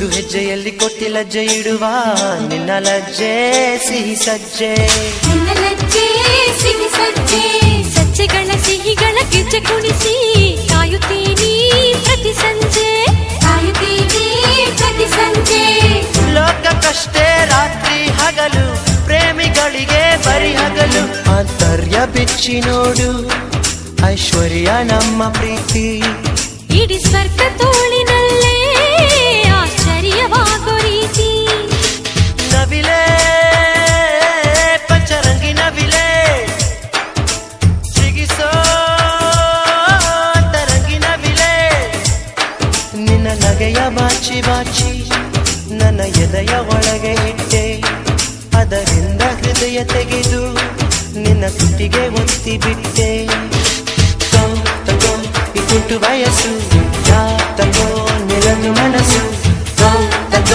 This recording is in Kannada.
ಒಂದು ಹೆಜ್ಜೆಯಲ್ಲಿ ಕೊಟ್ಟಿ ಲಜ್ಜೆ ಇಡುವ ನಿನ್ನ ಲಜ್ಜೆ ಸಿಹಿ ಸಜ್ಜೆ, ನಿನ್ನ ಲಜ್ಜೆ ಸಿಹಿ ಸಜ್ಜೆ, ಸಜ್ಜೆಗಳ ಸಿಹಿಗಳ ಗೆಜ್ಜೆ ಕುಣಿಸಿ ಕಾಯುತ್ತೀನಿ ಪ್ರತಿ ಸಂಜೆ, ಕಾಯುತ್ತೀನಿ ಪ್ರತಿ ಸಂಜೆ. ಲೋಕಕ್ಕಷ್ಟೇ ರಾತ್ರಿ ಹಗಲು, ಪ್ರೇಮಿಗಳಿಗೆ ಬರಿ ಹಗಲು. ಆಂತರ್ಯ ಬಿಚ್ಚಿ ನೋಡು ಐಶ್ವರ್ಯ ನಮ್ಮ ಪ್ರೀತಿ, ಇಡೀ ಸ್ವರ್ಗ ತೋಳಿನಲ್ಲೇ ಆಶ್ಚರ್ಯವಾಗೋ ರೀತಿ. ನವಿಲೆ ಪಂಚರಂಗಿ ನವಿಲೆ ಸಿಗಿಸೋ ತರಂಗಿ ನವಿಲೆ, ನಿನ್ನ ನಗೆಯ ಬಾಚಿ ಬಾಚಿ ನನ್ನ ಎದೆಯ ಒಳಗೆ ಇಟ್ಟೆ, ಅದರಿಂದ ಹೃದಯ ತೆಗೆದು ನಿನ್ನ ತುಟಿಗೆ ಒತ್ತಿ ಬಿಟ್ಟೆ. ತಗೋ ಈ ತುಂಟು ವಯಸ್ಸು